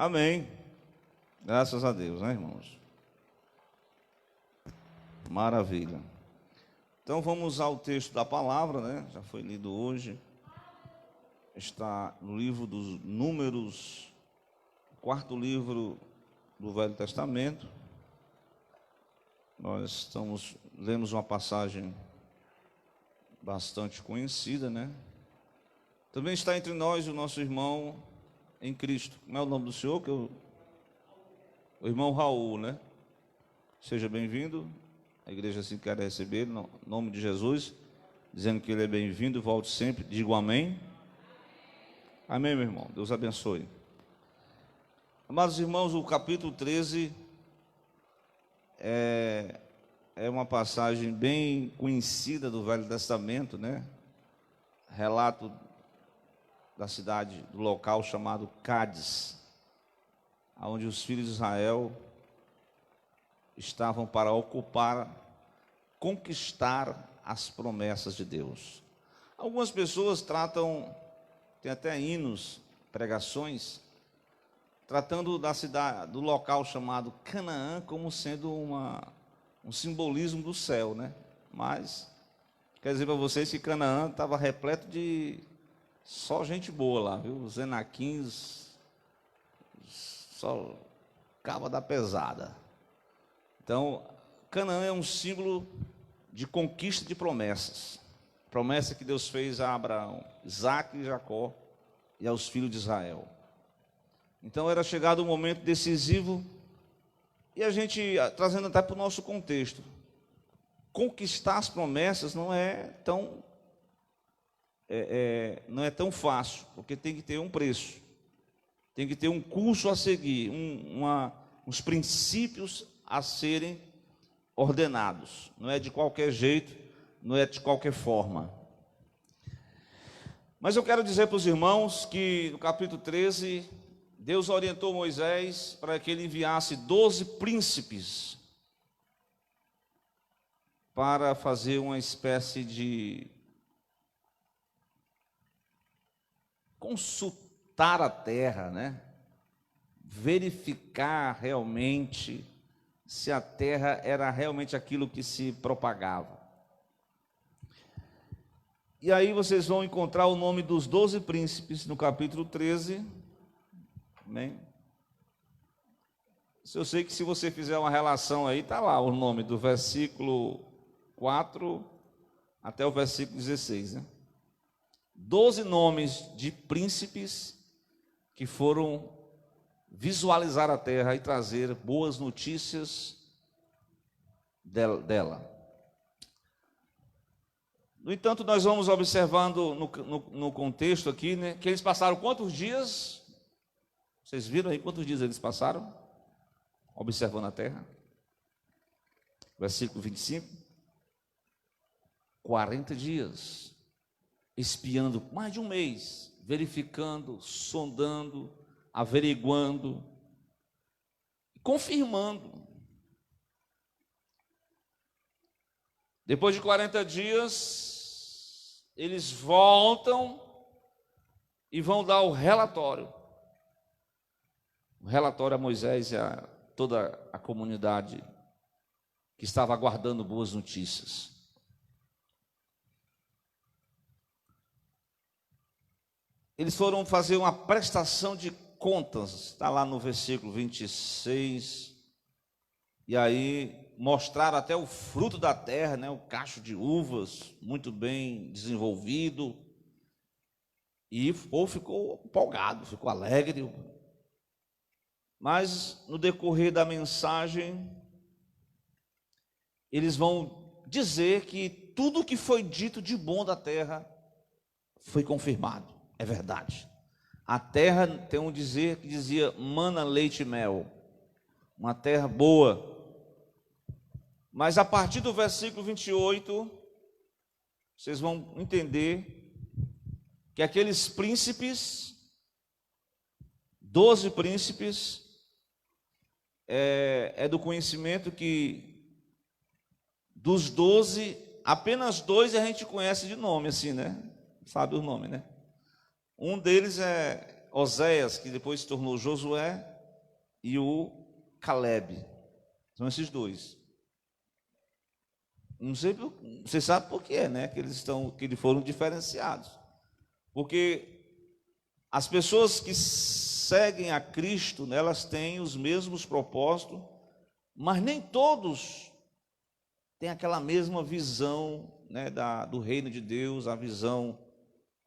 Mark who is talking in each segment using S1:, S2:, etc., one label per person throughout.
S1: Amém. Graças a Deus, né, irmãos? Maravilha. Então vamos ao texto da palavra, né? Já foi lido hoje. Está no livro dos Números, quarto livro do Velho Testamento. Nós lemos uma passagem bastante conhecida, né? Também está entre nós o nosso irmão em Cristo. Como é o nome do senhor? O irmão Raul, né? Seja bem-vindo. A igreja assim quer receber, no nome de Jesus, dizendo que ele é bem-vindo. Volte sempre, digo amém. Amém, meu irmão. Deus abençoe. Amados irmãos, o capítulo 13 é uma passagem bem conhecida do Velho Testamento, né? Relato da cidade, do local chamado Cádiz, onde os filhos de Israel estavam para conquistar as promessas de Deus. Algumas pessoas tem até hinos, pregações, tratando da cidade, do local chamado Canaã como sendo um simbolismo do céu, né? Mas quer dizer para vocês que Canaã estava repleto de só gente boa lá, viu? Os enaquins, só caba da pesada. Então, Canaã é um símbolo de conquista de promessas. Promessa que Deus fez a Abraão, Isaque e Jacó e aos filhos de Israel. Então era chegado um momento decisivo, e a gente, trazendo até para o nosso contexto, conquistar as promessas não é tão fácil, porque tem que ter um preço, tem que ter um curso a seguir, uns princípios a serem ordenados. Não é de qualquer jeito, não é de qualquer forma. Mas eu quero dizer para os irmãos que no capítulo 13, Deus orientou Moisés para que ele enviasse 12 príncipes para fazer uma espécie de consultar a terra, né? Verificar realmente se a terra era realmente aquilo que se propagava. E aí vocês vão encontrar o nome dos 12 príncipes no capítulo 13. Amém? Eu sei que se você fizer uma relação aí, está lá o nome do versículo 4 até o versículo 16, né? 12 nomes de príncipes que foram visualizar a terra e trazer boas notícias dela. No entanto, nós vamos observando no contexto aqui, né, que eles passaram quantos dias? Vocês viram aí quantos dias eles passaram observando a terra? Versículo 25. 40 dias, espiando, mais de um mês, verificando, sondando, averiguando, confirmando. Depois de 40 dias, eles voltam e vão dar o relatório. O relatório a Moisés e a toda a comunidade que estava aguardando boas notícias. Eles foram fazer uma prestação de contas, está lá no versículo 26, e aí mostraram até o fruto da terra, né, o cacho de uvas, muito bem desenvolvido, e o povo ficou empolgado, ficou alegre. Mas no decorrer da mensagem, eles vão dizer que tudo que foi dito de bom da terra foi confirmado. É verdade. A terra tem um dizer que dizia mana, leite e mel. Uma terra boa. Mas a partir do versículo 28, vocês vão entender que aqueles príncipes, 12 príncipes, é do conhecimento que dos 12, apenas 2 a gente conhece de nome, assim, né? Sabe o nome, né? Um deles é Oséias, que depois se tornou Josué, e o Caleb. São esses dois. Não sei, você sabe por quê, né? Que eles foram diferenciados. Porque as pessoas que seguem a Cristo, né, elas têm os mesmos propósitos, mas nem todos têm aquela mesma visão, né, do reino de Deus, a visão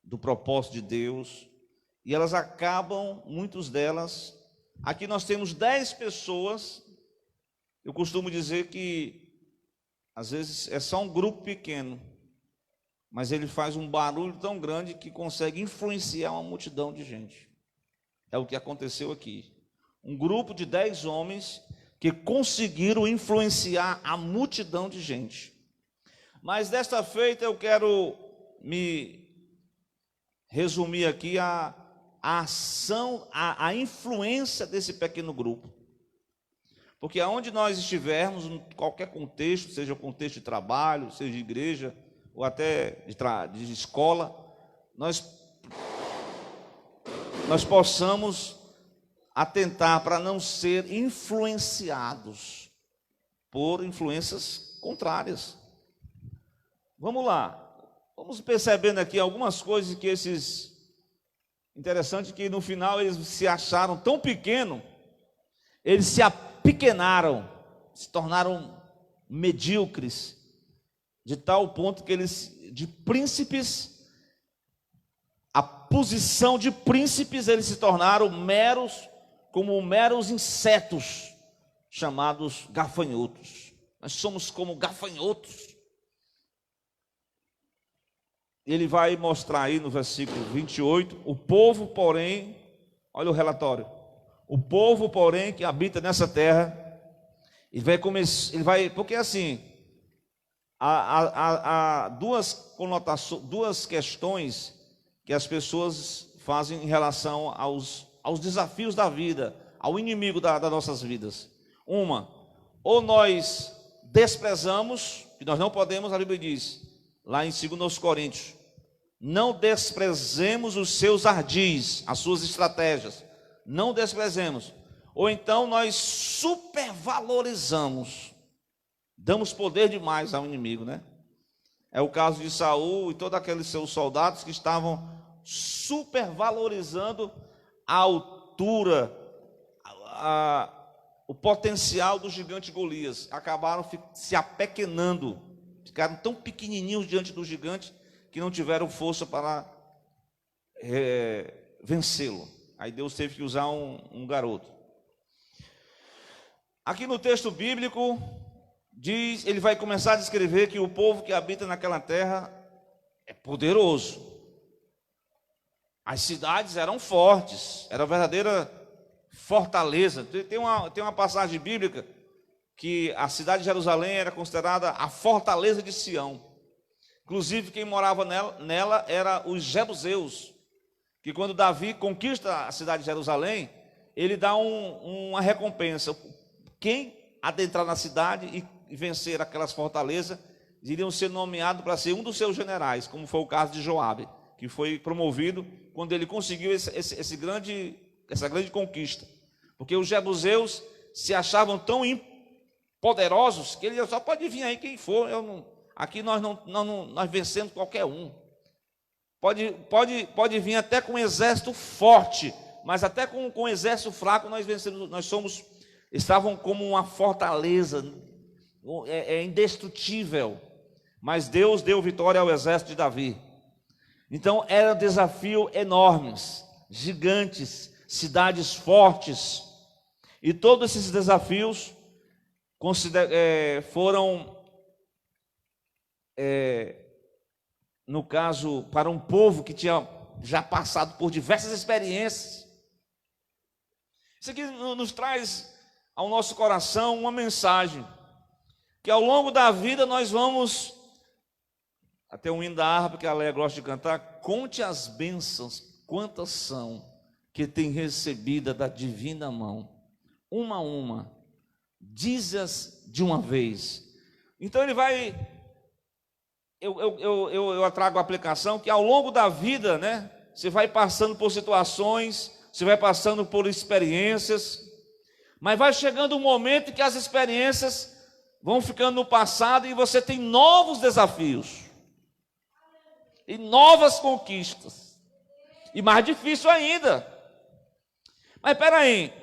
S1: do propósito de Deus. E elas acabam, muitas delas, aqui nós temos 10 pessoas. Eu costumo dizer que às vezes é só um grupo pequeno, mas ele faz um barulho tão grande que consegue influenciar uma multidão de gente. É o que aconteceu aqui. Um grupo de 10 homens que conseguiram influenciar a multidão de gente. Mas desta feita eu quero me resumir aqui a ação, a influência desse pequeno grupo. Porque aonde nós estivermos, em qualquer contexto, seja o contexto de trabalho, seja de igreja, ou até de escola, nós possamos atentar para não ser influenciados por influências contrárias. Vamos lá, vamos percebendo aqui algumas coisas que interessante que no final eles se acharam tão pequenos, eles se apequenaram, se tornaram medíocres, de tal ponto que eles, de príncipes, a posição de príncipes, eles se tornaram como meros insetos, chamados gafanhotos. Nós somos como gafanhotos. Ele vai mostrar aí no versículo 28, o povo, porém, olha o relatório, o povo, porém, que habita nessa terra, porque assim, há duas conotações, duas questões que as pessoas fazem em relação aos desafios da vida, ao inimigo das nossas vidas. Uma, ou nós desprezamos, que nós não podemos, a Bíblia diz, lá em 2 Coríntios, não desprezemos os seus ardis, as suas estratégias, não desprezemos. Ou então nós supervalorizamos, damos poder demais ao inimigo, né? É o caso de Saul e todos aqueles seus soldados que estavam supervalorizando a altura, o potencial do gigante Golias. Acabaram se apequenando, ficaram tão pequenininhos diante do gigante que não tiveram força para vencê-lo. Aí Deus teve que usar um garoto. Aqui no texto bíblico diz, ele vai começar a descrever que o povo que habita naquela terra é poderoso. As cidades eram fortes, era verdadeira fortaleza. Tem uma passagem bíblica que a cidade de Jerusalém era considerada a fortaleza de Sião. Inclusive quem morava nela era os jebuseus, que quando Davi conquista a cidade de Jerusalém, ele dá uma recompensa. Quem adentrar na cidade e vencer aquelas fortalezas, iriam ser nomeados para ser um dos seus generais, como foi o caso de Joabe, que foi promovido quando ele conseguiu essa grande conquista. Porque os jebuseus se achavam tão poderosos que ele só pode vir aí quem for. Aqui nós vencemos qualquer um. Pode vir até com um exército forte, mas até com um exército fraco nós vencemos. Estavam como uma fortaleza, indestrutível. Mas Deus deu vitória ao exército de Davi. Então eram desafios enormes, gigantes, cidades fortes. E todos esses desafios foram, no caso, para um povo que tinha já passado por diversas experiências. Isso aqui nos traz ao nosso coração uma mensagem, que ao longo da vida nós vamos, até o hino da harpa que a Leia gosta de cantar, conte as bênçãos, quantas são, que tem recebida da divina mão, uma a uma, diz-as de uma vez. Então ele vai, eu trago a aplicação que ao longo da vida, né, você vai passando por situações, você vai passando por experiências, Mas vai chegando um momento que as experiências vão ficando no passado e você tem novos desafios. E novas conquistas. E mais difícil ainda. Mas espera aí.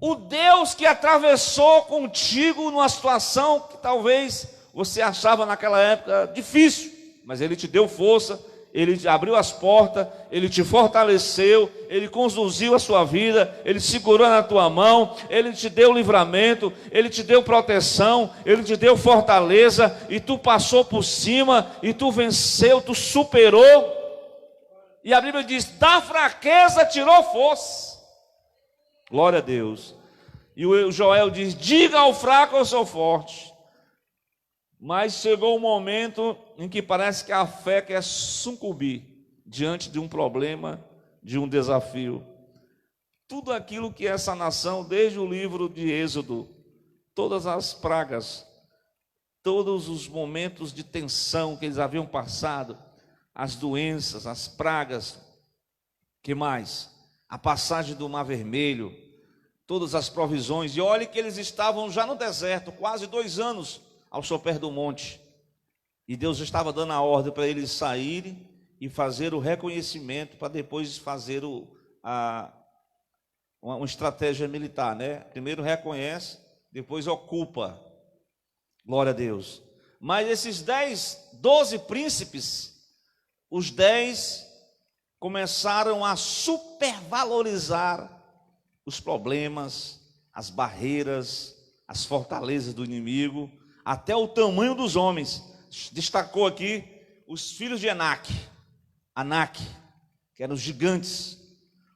S1: O Deus que atravessou contigo numa situação que talvez você achava naquela época difícil, mas Ele te deu força, Ele te abriu as portas, Ele te fortaleceu, Ele conduziu a sua vida, Ele segurou na tua mão, Ele te deu livramento, Ele te deu proteção, Ele te deu fortaleza, e tu passou por cima, e tu venceu, tu superou. E a Bíblia diz, da fraqueza tirou força. Glória a Deus. E o Joel diz, diga ao fraco, eu sou forte. Mas chegou um momento em que parece que a fé quer sucumbir diante de um problema, de um desafio. Tudo aquilo que essa nação, desde o livro de Êxodo, todas as pragas, todos os momentos de tensão que eles haviam passado, as doenças, as pragas, que mais? A passagem do Mar Vermelho, todas as provisões, e olhe que eles estavam já no deserto, quase 2 anos ao sopé do monte, e Deus estava dando a ordem para eles saírem e fazer o reconhecimento, para depois fazer uma estratégia militar, né? Primeiro reconhece, depois ocupa, glória a Deus. Mas esses 12 príncipes, os 10 começaram a supervalorizar os problemas, as barreiras, as fortalezas do inimigo, até o tamanho dos homens. Destacou aqui os filhos de Anak, que eram gigantes,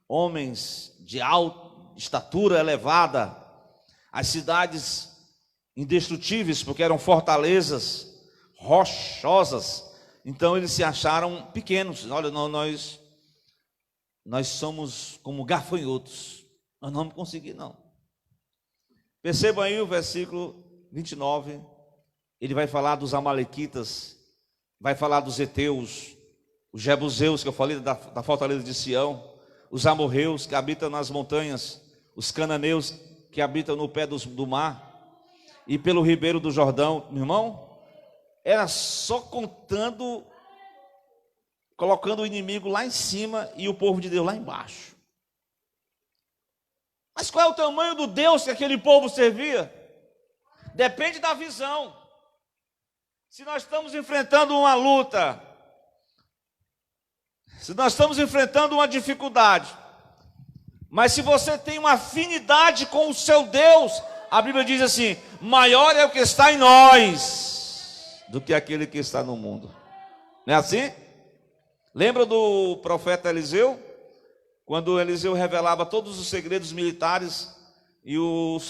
S1: homens de alta estatura elevada, as cidades indestrutíveis, porque eram fortalezas rochosas. Então eles se acharam pequenos. Olha, nós somos como gafanhotos, nós não vamos conseguir não. Percebam aí o versículo 29, ele vai falar dos amalequitas, vai falar dos heteus, os jebuseus, que eu falei da fortaleza de Sião, os amorreus que habitam nas montanhas, os cananeus que habitam no pé do mar, e pelo ribeiro do Jordão. Meu irmão, era só contando, colocando o inimigo lá em cima e o povo de Deus lá embaixo. Mas qual é o tamanho do Deus que aquele povo servia? Depende da visão. Se nós estamos enfrentando uma luta, se nós estamos enfrentando uma dificuldade, mas se você tem uma afinidade com o seu Deus, a Bíblia diz assim, maior é o que está em nós do que aquele que está no mundo. Não é assim? Lembra do profeta Eliseu? Quando Eliseu revelava todos os segredos militares, e os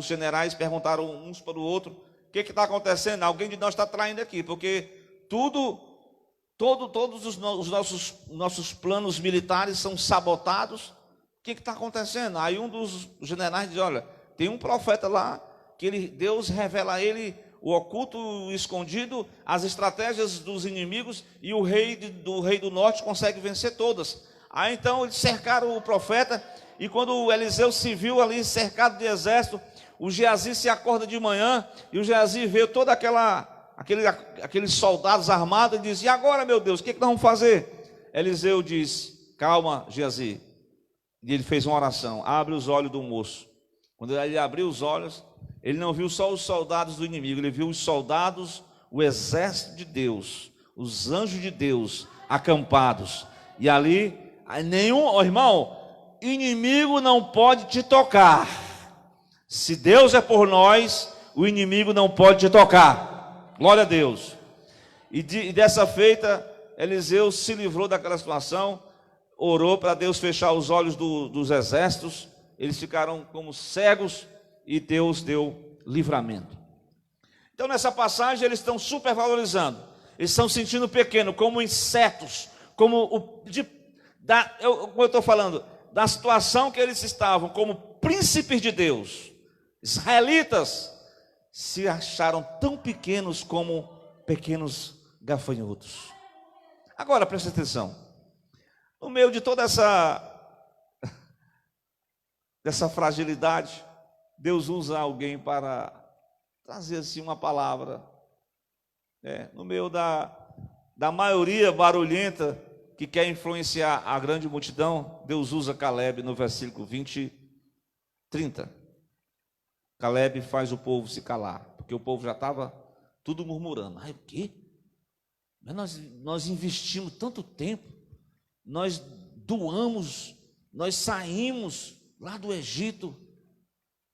S1: generais perguntaram uns para o outro, o que está acontecendo? Alguém de nós está traindo aqui, porque todos os nossos planos militares são sabotados. O que está acontecendo? Aí um dos generais diz, olha, tem um profeta lá, que Deus revela a ele o oculto, o escondido, as estratégias dos inimigos, e o rei do norte consegue vencer todas. Aí então eles cercaram o profeta, e quando o Eliseu se viu ali cercado de exército, o Geazi se acorda de manhã, e o Geazi vê toda aqueles soldados armados, e diz, e agora, meu Deus, o que nós vamos fazer? Eliseu diz, calma, Geazi. E ele fez uma oração, abre os olhos do moço. Quando ele abriu os olhos, ele não viu só os soldados do inimigo, ele viu os soldados, o exército de Deus, os anjos de Deus acampados. E ali, irmão, inimigo não pode te tocar. Se Deus é por nós, o inimigo não pode te tocar. Glória a Deus. E dessa feita, Eliseu se livrou daquela situação, orou para Deus fechar os olhos dos exércitos. Eles ficaram como cegos e Deus deu livramento. Então nessa passagem eles estão supervalorizando, eles estão se sentindo pequeno, como insetos, como eu estou falando da situação que eles estavam, como príncipes de Deus. Israelitas se acharam tão pequenos como pequenos gafanhotos. Agora presta atenção, no meio de toda dessa fragilidade, Deus usa alguém para trazer assim uma palavra, no meio da maioria barulhenta que quer influenciar a grande multidão. Deus usa Caleb no versículo 30. Caleb faz o povo se calar, porque o povo já estava tudo murmurando. O quê? Mas nós investimos tanto tempo, nós doamos, nós saímos lá do Egito,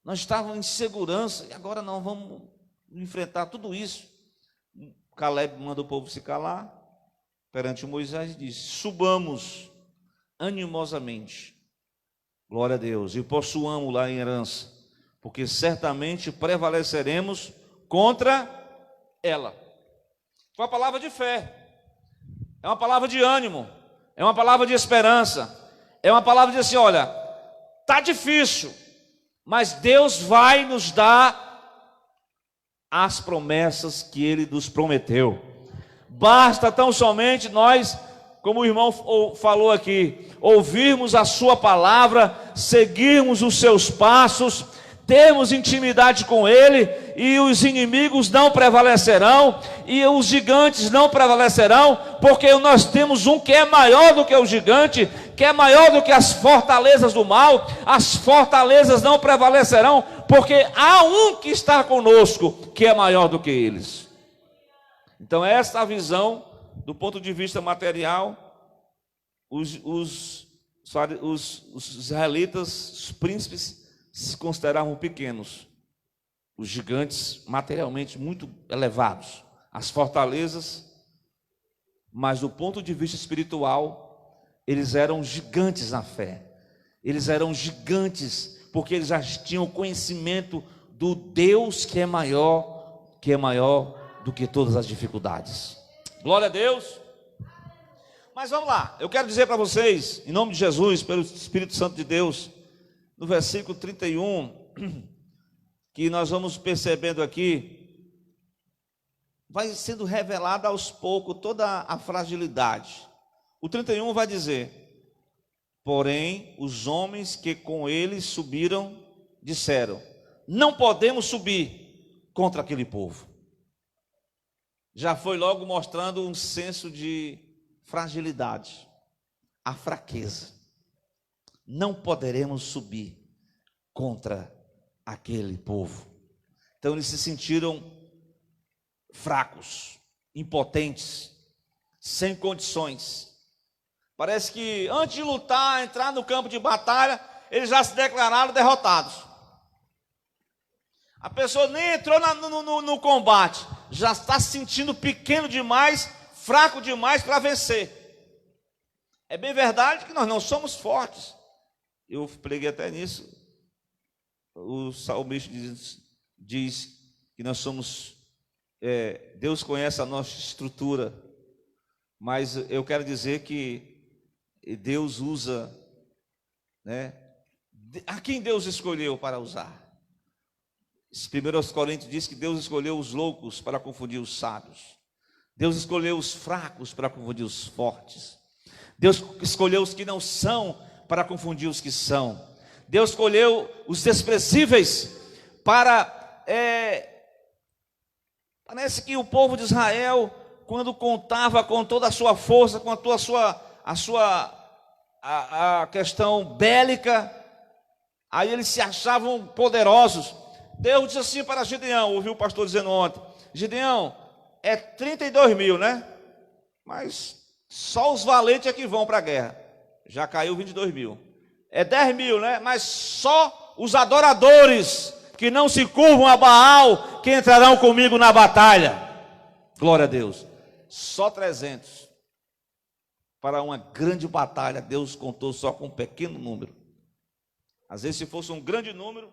S1: nós estávamos em segurança, e agora não vamos enfrentar tudo isso. Caleb manda o povo se calar perante Moisés e diz: subamos animosamente, glória a Deus, e possuamos lá em herança, porque certamente prevaleceremos contra ela. Foi uma palavra de fé, é uma palavra de ânimo, é uma palavra de esperança, é uma palavra de assim: olha, está difícil, mas Deus vai nos dar as promessas que Ele nos prometeu. Basta tão somente nós, como o irmão falou aqui, ouvirmos a sua palavra, seguirmos os seus passos, termos intimidade com Ele, e os inimigos não prevalecerão, e os gigantes não prevalecerão, porque nós temos um que é maior do que o gigante, que é maior do que as fortalezas do mal. As fortalezas não prevalecerão, porque há um que está conosco, que é maior do que eles. Então essa é a visão do ponto de vista material. Os israelitas, os príncipes, se consideravam pequenos, os gigantes materialmente muito elevados, as fortalezas, mas do ponto de vista espiritual, eles eram gigantes na fé, eles eram gigantes, porque eles já tinham conhecimento do Deus que é maior do que todas as dificuldades. Glória a Deus. Mas vamos lá, eu quero dizer para vocês, em nome de Jesus, pelo Espírito Santo de Deus, no versículo 31, que nós vamos percebendo aqui, vai sendo revelada aos poucos toda a fragilidade. O 31 vai dizer: porém, os homens que com ele subiram disseram: não podemos subir contra aquele povo. Já foi logo mostrando um senso de fragilidade, a fraqueza. Não poderemos subir contra aquele povo. Então eles se sentiram fracos, impotentes, sem condições. Parece que antes de lutar, entrar no campo de batalha, eles já se declararam derrotados. A pessoa nem entrou no combate, já está se sentindo pequeno demais, fraco demais para vencer. É bem verdade que nós não somos fortes. Eu preguei até nisso. O salmista diz que nós somos, Deus conhece a nossa estrutura, mas eu quero dizer que Deus usa, a quem Deus escolheu para usar. 1 Coríntios diz que Deus escolheu os loucos para confundir os sábios. Deus escolheu os fracos para confundir os fortes. Deus escolheu os que não são para confundir os que são. Deus escolheu os desprezíveis para... Parece que o povo de Israel, quando contava com toda a sua força, com toda a questão bélica, aí eles se achavam poderosos. Deus disse assim para Gideão, ouviu o pastor dizendo ontem: Gideão, é 32 mil, né? Mas só os valentes é que vão para a guerra. Já caiu 22 mil. É 10 mil, né? Mas só os adoradores que não se curvam a Baal que entrarão comigo na batalha. Glória a Deus. Só 300. Para uma grande batalha, Deus contou só com um pequeno número. Às vezes, se fosse um grande número,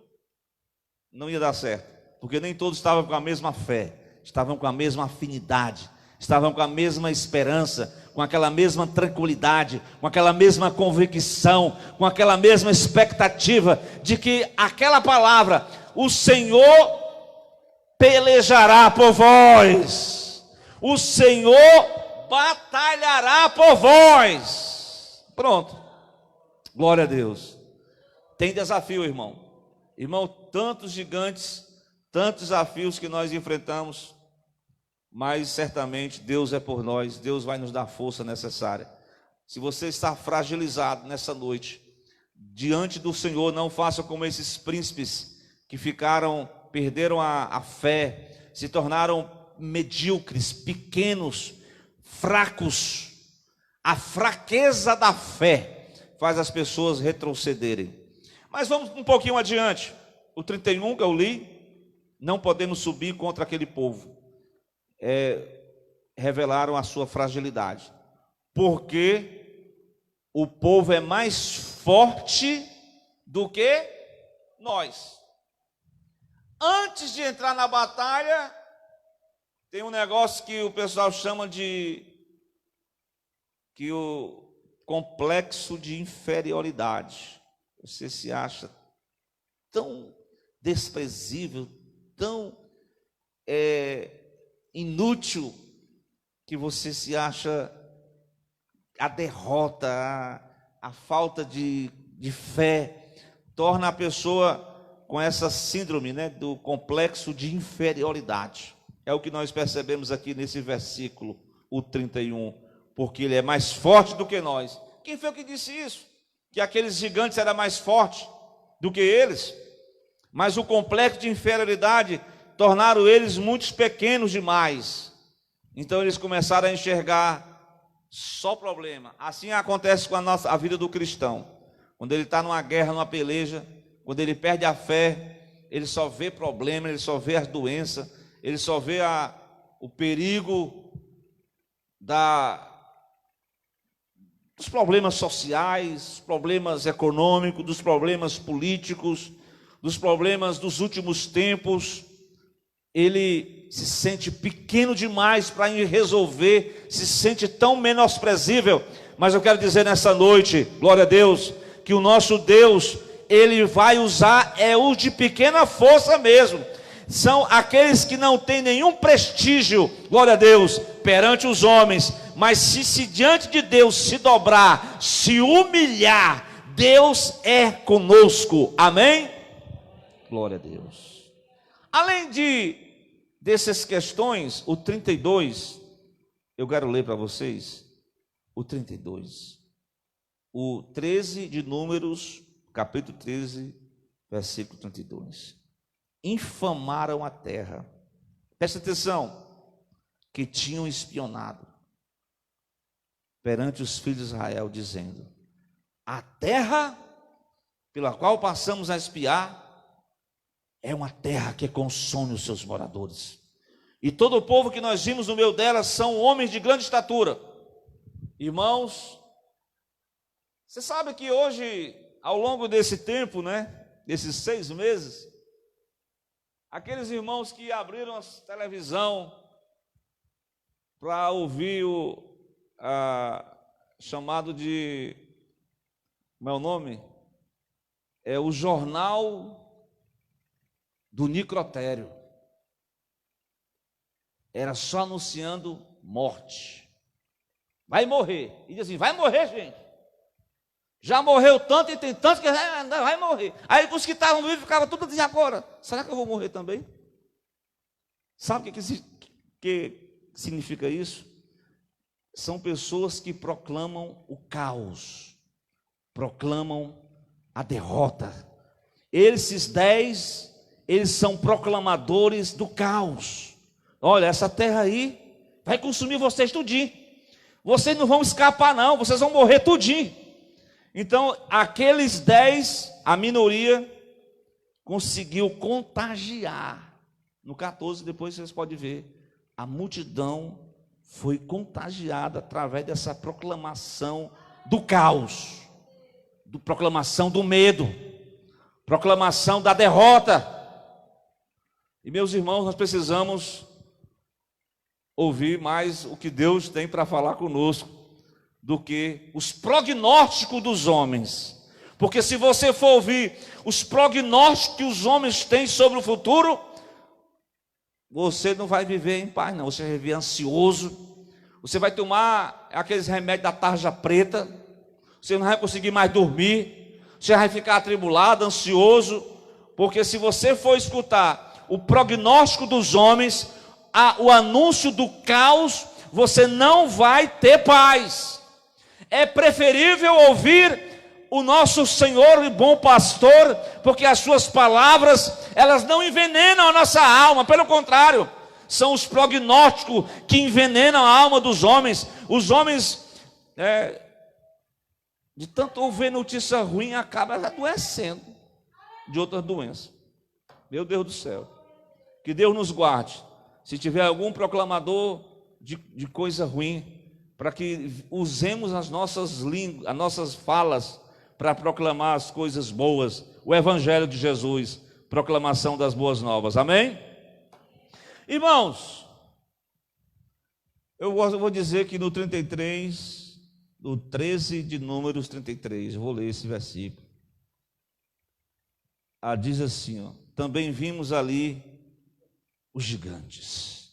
S1: não ia dar certo, porque nem todos estavam com a mesma fé, estavam com a mesma afinidade, estavam com a mesma esperança, com aquela mesma tranquilidade, com aquela mesma convicção, com aquela mesma expectativa de que aquela palavra: o Senhor pelejará por vós, o Senhor batalhará por vós. Pronto, glória a Deus. Tem desafio, irmão. Irmão, tantos gigantes, tantos desafios que nós enfrentamos, mas certamente Deus é por nós, Deus vai nos dar a força necessária. Se você está fragilizado nessa noite, diante do Senhor, não faça como esses príncipes que perderam a fé, se tornaram medíocres, pequenos, fracos. A fraqueza da fé faz as pessoas retrocederem. Mas vamos um pouquinho adiante. O 31 que eu li, não podemos subir contra aquele povo. Revelaram a sua fragilidade, porque o povo é mais forte do que nós. Antes de entrar na batalha, tem um negócio que o pessoal chama de o complexo de inferioridade. Você se acha tão desprezível, tão inútil, que você se acha a derrota, a falta de fé, torna a pessoa com essa síndrome, do complexo de inferioridade. É o que nós percebemos aqui nesse versículo, o 31, porque ele é mais forte do que nós. Quem foi que disse isso? Que aqueles gigantes eram mais fortes do que eles? Mas o complexo de inferioridade tornaram eles muito pequenos demais. Então eles começaram a enxergar só problema. Assim acontece com a vida do cristão. Quando ele está numa guerra, numa peleja, quando ele perde a fé, ele só vê problema, ele só vê as doenças, ele só vê o perigo dos problemas sociais, dos problemas econômicos, dos problemas políticos, dos problemas dos últimos tempos. Ele se sente pequeno demais para resolver, se sente tão menosprezível. Mas eu quero dizer nessa noite, glória a Deus, que o nosso Deus, Ele vai usar os de pequena força mesmo. São aqueles que não têm nenhum prestígio, glória a Deus, perante os homens. Mas se diante de Deus se dobrar, se humilhar, Deus é conosco. Amém? Glória a Deus. Além dessas questões, o 32, eu quero ler para vocês o 32. O 13 de Números, capítulo 13, versículo 32. Infamaram a terra. Presta atenção, que tinham espionado perante os filhos de Israel, dizendo: a terra pela qual passamos a espiar é uma terra que consome os seus moradores, e todo o povo que nós vimos no meio dela são homens de grande estatura. Irmãos, você sabe que hoje, ao longo desse tempo, desses 6 meses, aqueles irmãos que abriram a televisão para ouvir o chamado de, como é o nome? O jornal do Nicrotério. Era só anunciando morte. Vai morrer. E diz assim: vai morrer, gente. Já morreu tanto e tem tanto que vai morrer. Aí os que estavam vivos ficavam tudo assim: agora, será que eu vou morrer também? Sabe o que significa isso? São pessoas que proclamam o caos, proclamam a derrota. Esses 10, eles são proclamadores do caos. Olha, essa terra aí vai consumir vocês tudinho. Vocês não vão escapar não, vocês vão morrer tudinho. Então, aqueles 10, a minoria, conseguiu contagiar. No 14, depois vocês podem ver, a multidão foi contagiada através dessa proclamação do caos, proclamação do medo, proclamação da derrota. E meus irmãos, nós precisamos ouvir mais o que Deus tem para falar conosco do que os prognósticos dos homens. Porque se você for ouvir os prognósticos que os homens têm sobre o futuro, você não vai viver em paz não, você vai viver ansioso, você vai tomar aqueles remédios da tarja preta, você não vai conseguir mais dormir, você vai ficar atribulado, ansioso, Porque se você for escutar o prognóstico dos homens, o anúncio do caos, você não vai ter paz. É preferível ouvir o nosso Senhor e bom pastor, porque as suas palavras, elas não envenenam a nossa alma, pelo contrário, são os prognósticos que envenenam a alma dos homens. Os homens, de tanto ouvir notícia ruim, acabam adoecendo de outras doenças. Meu Deus do céu, que Deus nos guarde. Se tiver algum proclamador de coisa ruim, para que usemos as nossas línguas, as nossas falas, para proclamar as coisas boas, o Evangelho de Jesus, proclamação das boas novas, amém? Irmãos, eu vou dizer que no 33, no 13 de Números 33, eu vou ler esse versículo. Diz assim, ó: também vimos ali os gigantes.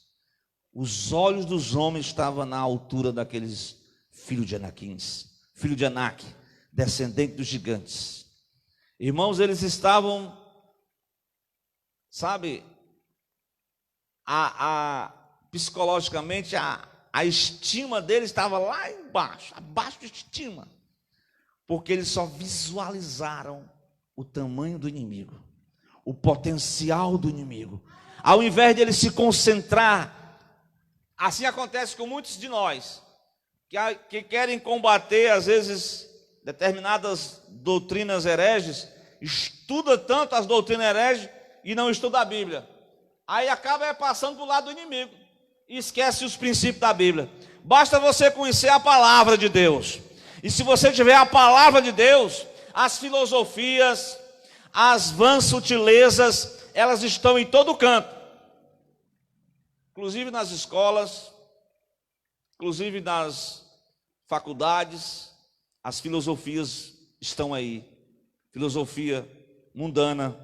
S1: Os olhos dos homens estavam na altura daqueles filhos de Anak, descendente dos gigantes. Irmãos, eles estavam, sabe, psicologicamente a estima deles estava lá embaixo, abaixo de estima, porque eles só visualizaram o tamanho do inimigo, o potencial do inimigo. Ao invés de eles se concentrar, assim acontece com muitos de nós, que querem combater, às vezes, determinadas doutrinas hereges, estuda tanto as doutrinas hereges e não estuda a Bíblia. Aí acaba passando do lado do inimigo e esquece os princípios da Bíblia. Basta você conhecer a palavra de Deus. E se você tiver a palavra de Deus, as filosofias, as vãs sutilezas, elas estão em todo canto. Inclusive nas escolas, inclusive nas faculdades, as filosofias estão aí. Filosofia mundana,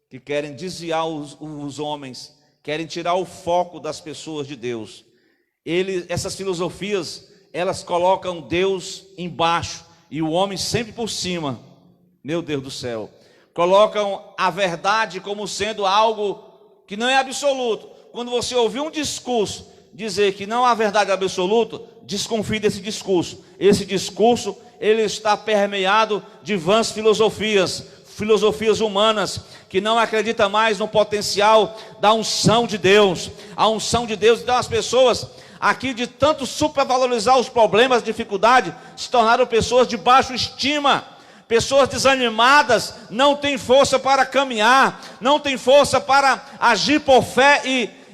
S1: que querem desviar os homens, querem tirar o foco das pessoas de Deus. Essas filosofias, elas colocam Deus embaixo e o homem sempre por cima. Meu Deus do céu. Colocam a verdade como sendo algo que não é absoluto. Quando você ouvir um discurso dizer que não há verdade absoluta, desconfie desse discurso. Esse discurso, ele está permeado de vãs filosofias humanas, que não acreditam mais no potencial da unção de Deus. A unção de Deus. Então as pessoas aqui, de tanto supervalorizar os problemas, dificuldade, se tornaram pessoas de baixa estima, pessoas desanimadas, não têm força para caminhar, não têm força para agir por fé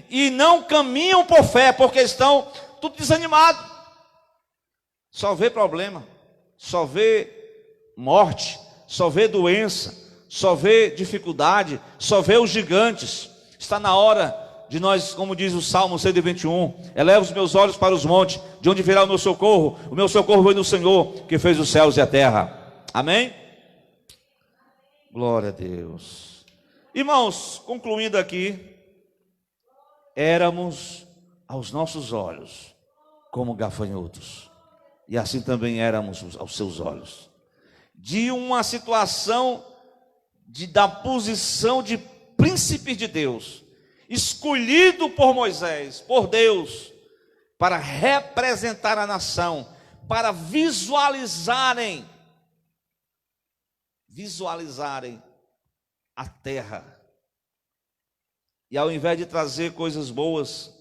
S1: e não caminham por fé, porque estão tudo desanimados. Só vê problema, só vê morte, só vê doença, só vê dificuldade, só vê os gigantes. Está na hora de nós, como diz o Salmo 121, eleva os meus olhos para os montes, de onde virá o meu socorro vem do Senhor, que fez os céus e a terra. Amém? Glória a Deus. Irmãos, concluindo aqui, éramos aos nossos olhos como gafanhotos, e assim também éramos aos seus olhos. De uma situação da posição de príncipe de Deus, escolhido por Moisés, por Deus, para representar a nação, para visualizarem a terra. E ao invés de trazer coisas boas,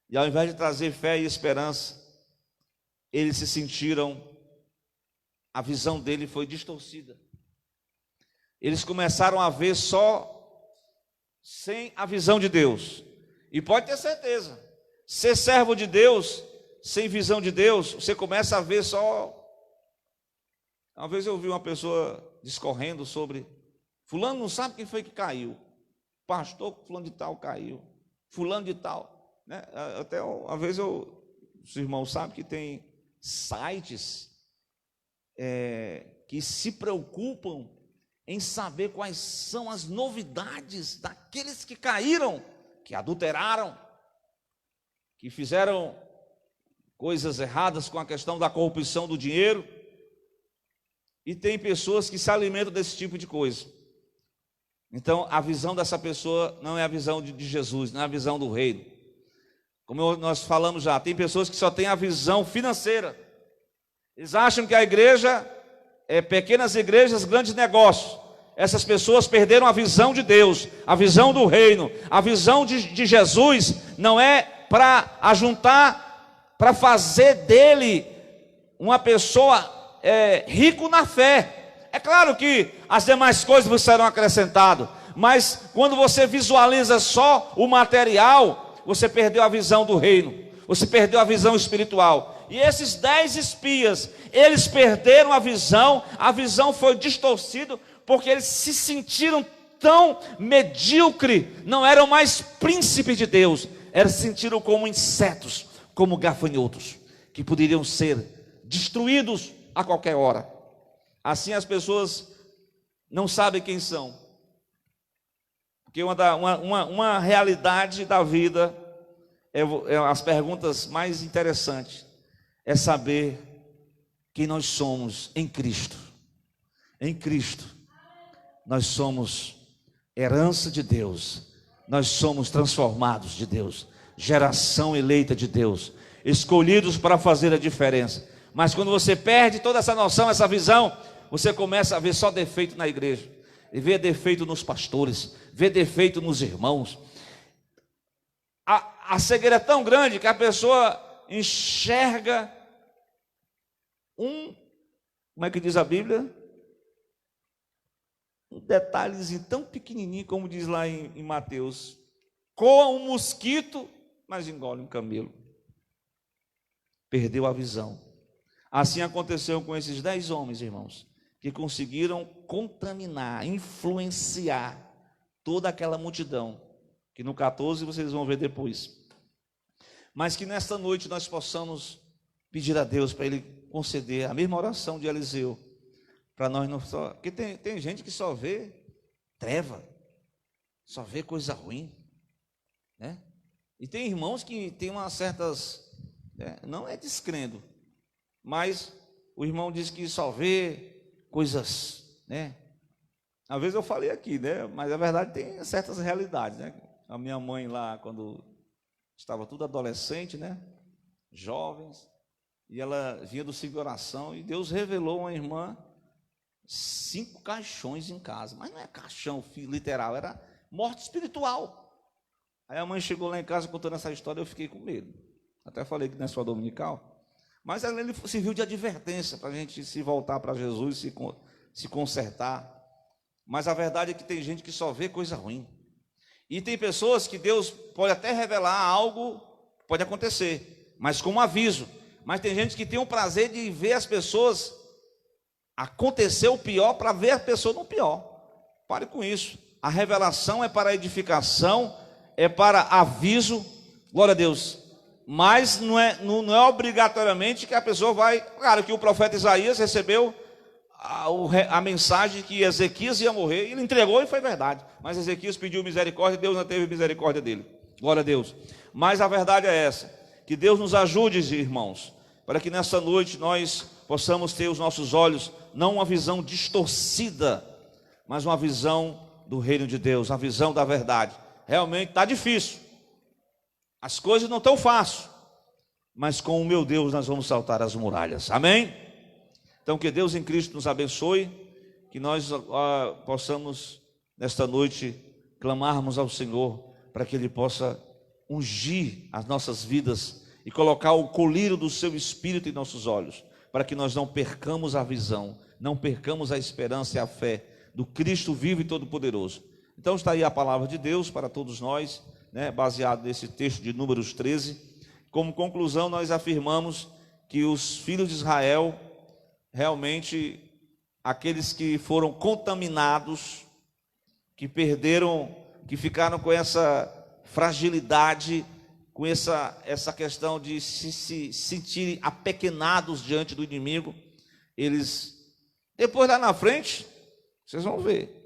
S1: e ao invés de trazer fé e esperança, eles se sentiram, a visão dele foi distorcida. Eles começaram a ver só sem a visão de Deus. E pode ter certeza, ser servo de Deus, sem visão de Deus, você começa a ver só. Uma vez eu vi uma pessoa discorrendo sobre, fulano não sabe quem foi que caiu, pastor fulano de tal caiu, fulano de tal, né? Até uma vez os irmãos sabem que tem sites que se preocupam em saber quais são as novidades daqueles que caíram, que adulteraram, que fizeram coisas erradas com a questão da corrupção do dinheiro. E tem pessoas que se alimentam desse tipo de coisa. Então, a visão dessa pessoa não é a visão de Jesus, não é a visão do reino. Como nós falamos já, tem pessoas que só têm a visão financeira. Eles acham que a igreja é pequenas igrejas, grandes negócios. Essas pessoas perderam a visão de Deus, a visão do reino. A visão de Jesus não é para ajuntar, para fazer dele uma pessoa rico na fé. É claro que as demais coisas vos serão acrescentadas, mas quando você visualiza só o material, você perdeu a visão do reino, você perdeu a visão espiritual. E esses 10 espias, eles perderam a visão foi distorcida, porque eles se sentiram tão medíocre, não eram mais príncipes de Deus, eles se sentiram como insetos, como gafanhotos, que poderiam ser destruídos a qualquer hora. Assim as pessoas não sabem quem são, porque uma realidade da vida, as perguntas mais interessantes, é saber quem nós somos em Cristo. Em Cristo, nós somos herança de Deus, nós somos transformados de Deus, geração eleita de Deus, escolhidos para fazer a diferença. Mas quando você perde toda essa noção, essa visão, você começa a ver só defeito na igreja, e vê defeito nos pastores, vê defeito nos irmãos. A cegueira é tão grande que a pessoa enxerga como é que diz a Bíblia? Um detalhezinho tão pequenininho, como diz lá em Mateus: coa um mosquito, mas engole um camelo. Perdeu a visão. Assim aconteceu com esses 10 homens, irmãos, que conseguiram contaminar, influenciar toda aquela multidão, que no 14 vocês vão ver depois. Mas que nesta noite nós possamos pedir a Deus para Ele conceder a mesma oração de Eliseu, para nós não só... Porque tem gente que só vê treva, só vê coisa ruim, né? E tem irmãos que tem umas certas... não é descrendo, mas o irmão diz que só vê coisas, né? Às vezes eu falei aqui, né? Mas a verdade tem certas realidades, né? A minha mãe lá, quando estava tudo adolescente, né? Jovens, e ela vinha do ciclo de oração, e Deus revelou a uma irmã 5 caixões em casa, mas não é caixão literal, era morte espiritual. Aí a mãe chegou lá em casa contando essa história, eu fiquei com medo. Até falei que não é só dominical, mas ele serviu de advertência para a gente se voltar para Jesus, se consertar. Mas a verdade é que tem gente que só vê coisa ruim. E tem pessoas que Deus pode até revelar algo, pode acontecer, mas com um aviso. Mas tem gente que tem o prazer de ver as pessoas acontecer o pior para ver a pessoa no pior. Pare com isso. A revelação é para edificação, é para aviso, glória a Deus. Mas não é obrigatoriamente que a pessoa vai... Claro que o profeta Isaías recebeu a mensagem que Ezequias ia morrer, ele entregou e foi verdade. Mas Ezequias pediu misericórdia e Deus não teve misericórdia dele. Glória a Deus. Mas a verdade é essa. Que Deus nos ajude, irmãos, para que nessa noite nós possamos ter os nossos olhos, não uma visão distorcida, mas uma visão do reino de Deus, a visão da verdade. Realmente está difícil, as coisas não estão fáceis, mas com o meu Deus nós vamos saltar as muralhas, amém? Então que Deus em Cristo nos abençoe, que nós possamos nesta noite clamarmos ao Senhor, para que Ele possa ungir as nossas vidas e colocar o colírio do seu Espírito em nossos olhos, para que nós não percamos a visão, não percamos a esperança e a fé do Cristo vivo e todo-poderoso. Então está aí a palavra de Deus para todos nós, né, baseado nesse texto de Números 13. Como conclusão, nós afirmamos que os filhos de Israel, realmente, aqueles que foram contaminados, que perderam, que ficaram com essa fragilidade, com essa questão de se sentirem apequenados diante do inimigo, eles, depois lá na frente, vocês vão ver,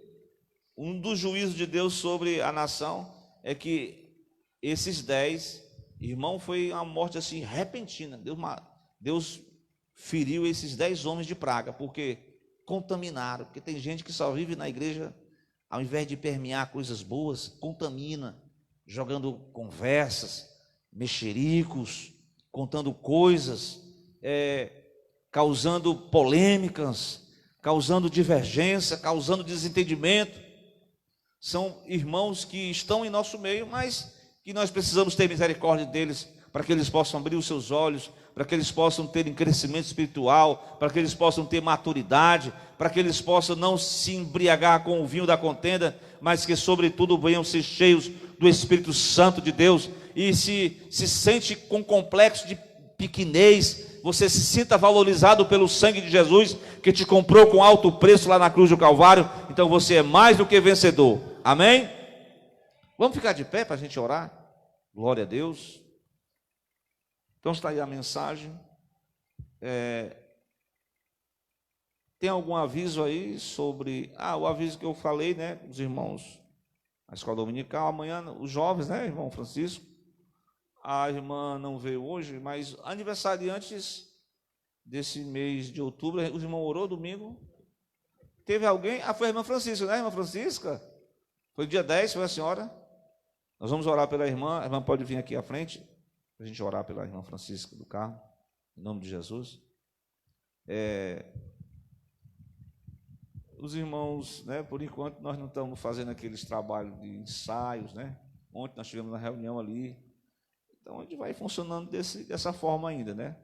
S1: um dos juízos de Deus sobre a nação é que esses 10, irmão, foi uma morte assim repentina. Deus feriu esses 10 homens de praga, porque contaminaram, porque tem gente que só vive na igreja ao invés de permear coisas boas, contamina, jogando conversas, mexericos, contando coisas, causando polêmicas, causando divergência, causando desentendimento. São irmãos que estão em nosso meio, mas que nós precisamos ter misericórdia deles, para que eles possam abrir os seus olhos, para que eles possam ter crescimento espiritual, para que eles possam ter maturidade, para que eles possam não se embriagar com o vinho da contenda, mas que sobretudo venham ser cheios do Espírito Santo de Deus. E se sente com complexo de pequenez, você se sinta valorizado pelo sangue de Jesus, que te comprou com alto preço lá na cruz do Calvário. Então você é mais do que vencedor, amém? Vamos ficar de pé para a gente orar? Glória a Deus. Então está aí a mensagem. Tem algum aviso aí sobre... o aviso que eu falei, né? Os irmãos, a escola dominical, amanhã, os jovens, né, irmão Francisco? A irmã não veio hoje, mas aniversariantes desse mês de outubro, os irmãos orou domingo. Teve alguém? Foi a irmã Francisca, né, irmã Francisca? Foi dia 10, foi a senhora? Nós vamos orar pela irmã. A irmã pode vir aqui à frente, para a gente orar pela irmã Francisca do Carmo, em nome de Jesus. Os irmãos, né, por enquanto, nós não estamos fazendo aqueles trabalhos de ensaios, né? Ontem nós tivemos uma reunião ali. Então, a gente vai funcionando dessa forma ainda, né?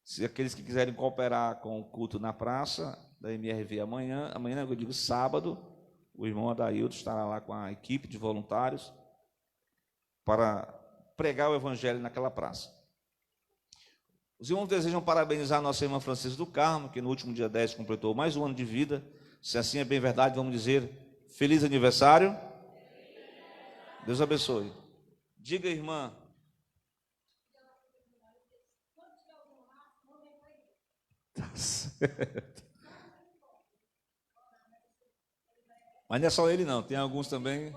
S1: Se aqueles que quiserem cooperar com o culto na praça da MRV amanhã, eu digo sábado, o irmão Adaildo estará lá com a equipe de voluntários para pregar o evangelho naquela praça. Os irmãos desejam parabenizar a nossa irmã Francisca do Carmo, que no último dia 10 completou mais um ano de vida. Se assim é bem verdade, vamos dizer feliz aniversário. Deus abençoe. Diga, irmã. Tá certo. Mas não é só ele não, tem alguns também.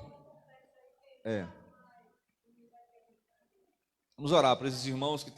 S1: Vamos orar para esses irmãos que